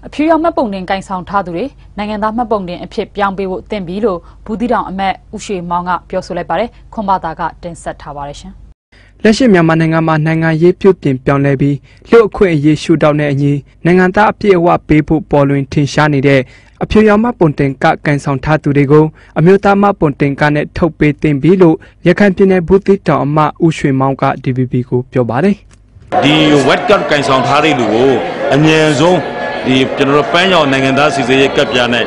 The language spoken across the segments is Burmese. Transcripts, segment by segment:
အဖြူရောင်မှတ်ပုံတင်ကင်ဆောင်ထားသူတွေနိုင်ငံသားမှတ်ပုံတင်အဖြစ်ပြောင်းပေးဖို့တင်ပြီးလို့ဘူးသီးတောင်အမတ်ဦးရွှေမောင်ကပြောဆိုလိုက်ပါတယ်ခွန်ဘာသာကတင်ဆက်ထားပါတယ်ရှင်လက်ရှိမြန်မာနိုင်ငံမှာနိုင်ငံရေးပြုပြင်ပြောင်းလဲပြီးလူ့အခွင့်အရေးရှုထောင့်နဲ့အညီနိုင်ငံသားအပြည့်အဝပေးဖို့ပေါ်လွင်ထင်ရှားနေတဲ့အဖြူရောင်မှတ်ပုံတင်ကကန်ဆောင်ထားသူတွေကိုအမျိုးသားမှတ်ပုံတင်ကနဲ့ထုတ်ပေးတင်ပြီးလို့ရခိုင်ပြည်နယ်ဘူးသီးတောင်အမတ်ဦးရွှေမောင်က DVB ကိုပြောပါတယ်ဒီ wet card ကန်ဆောင်ထားတဲ့လူကိုအမြဲဆုံးဒီကျွန်တော်တို့ပန်းရောင်နိုင်ငံသားစီစစ်ရေးကပ်ပြားနဲ့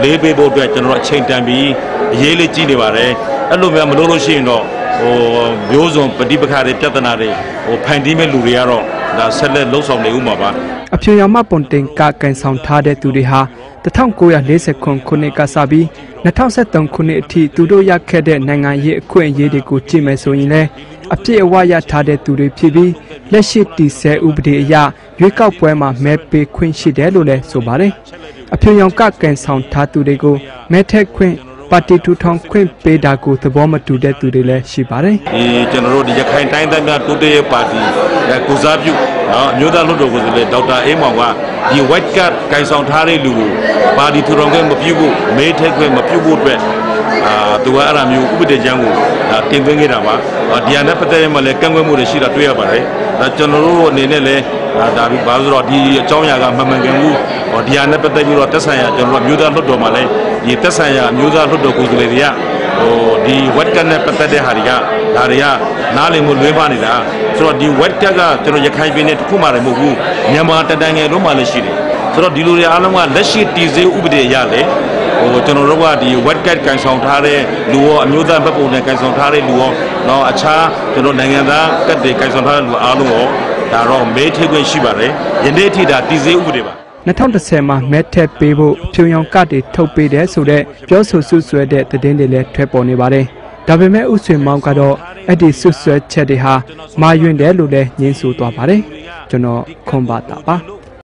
လေးပေးဖို့အတွက်ကျွန်တော်အချိန်တန်ပြီးအရေးလေးကြီးနေပါတယ်အဲ့လိုမျိုးမလုပ်လို့ရှိရင်တော့မျိုးစုံပဋိပက္ခတွေပြဿနာတွေဖန်တီးမဲ့လူတွေကတော့ဒါဆက်လက်လှုပ်ဆောင်နေဦးမှာပါအဖြူရောင်မှပုံတင်ကကန်ဆောင်ထားတဲ့သူတွေဟာ1940ခုနှစ်ကစပြီး2013ခုနှစ်အထိသူတို့ရခဲ့တဲ့နိုင်ငံရေးအခွင့်အရေးတွေကိုကြည့်မယ်ဆိုရင်လည်းအပြည့်အဝရထားတဲ့သူတွေဖြစ်ပြီးလက်ရှိတည်ဆဲဥပဒေအရရွေးကောက်ပွဲမှာမဲပေးခွင့်ရှိတယ်လို့လည်းဆိုပါတယ်အဖြူရောင်ကကန်ဆောင်ထားသူတွေကိုမဲထက်ခွင့်ပါတီထူထောင်ခွင့်ပေးတာကိုသဘောမတူတဲ့သူတွေလည်းရှိပါတယ်ဒီကျွန်တော်တို့ဒီရခိုင်တိုင်းသားများတိုးတက်ရေးပါတီကိုစားပြုအမျိုးသားလွှတ်တော်ကိုယ်စားလှယ်ဒေါက်တာအေးမောင်ကဒီ white card ကိုင်ဆောင်ထားတဲ့လူကိုပါတီထူထောင်ခွင့်မပြုဖို့မဲထက်ခွင့်မပြုဖို့အတွက်သူကအဲ့ဒါမျိုးဥပဒေကြမ်းကိုတင်သွင်းခဲ့တာပါဒီအနဲ့ပတ်သက်မှလည်းကန့်ကွက်မှုတွေရှိတာတွေ့ရပါတယ်ကျွန်တော်တို့အနေနဲ့လည်းဒါပြီးပါဆိုတော့ဒီအကြောင်းအရာကမှန်မှန်ကန်မှုဒီအနဲ့ပတ်သက်ပြီးတော့တက်ဆိုင်ရာကျွန်တော်တို့မျိုးသားလွှတ်တော်မှာလည်းဒီတက်ဆိုင်ရာမျိုးသားလွှတ်တော်ကိုယ်စားလှယ်တွေကဒီ wet card နဲ့ပတ်သက်တဲ့ဟာတွေကဒါတွေကနားလည်မှုလွဲပါနေတာဆိုတော့ဒီ wet card ကကျွန်တော်ရခိုင်ပြည်နယ်တစ်ခုမှလည်းမဟုတ်ဘူးမြန်မာတတိုင်းငယ်လုံးမှလည်းရှိတယ်ဆိုတော့ဒီလိုတွေအားလုံးကလက်ရှိတည်ဆဲဥပဒေအရလေကျွန်တော်တို့ကဒီ wet card ကန်ဆောင်ထားတဲ့လူရောအမျိုးသားမှတ်ပုံတင်ကန်ဆောင်ထားတဲ့လူရောတော့အခြားကျွန်တော်နိုင်ငံသားကတ်တွေကန်ဆောင်ထားတဲ့လူအားလုံးရောဒါတော့မဲထည့်ခွင့်ရှိပါတယ်ယနေ့ထိဒါတည်ဆဲဥပဒေပါ2010မှာမဲထက်ပေးဖို့အဖြူရောင်ကတ်တွေထုတ်ပေးတယ်ဆိုတဲ့ပြောဆိုဆွဆွဲတဲ့သတင်းတွေလည်းထွက်ပေါ်နေပါတယ်ဒါပေမဲ့ဦးဆွေမောင်ကတော့အဲ့ဒီဆွဆွဲချက်တွေဟာမာယွင်းတယ်လို့လည်းညင်းဆိုသွားပါတယ်ကျွန်တော်ခွန်ဘာတာပါ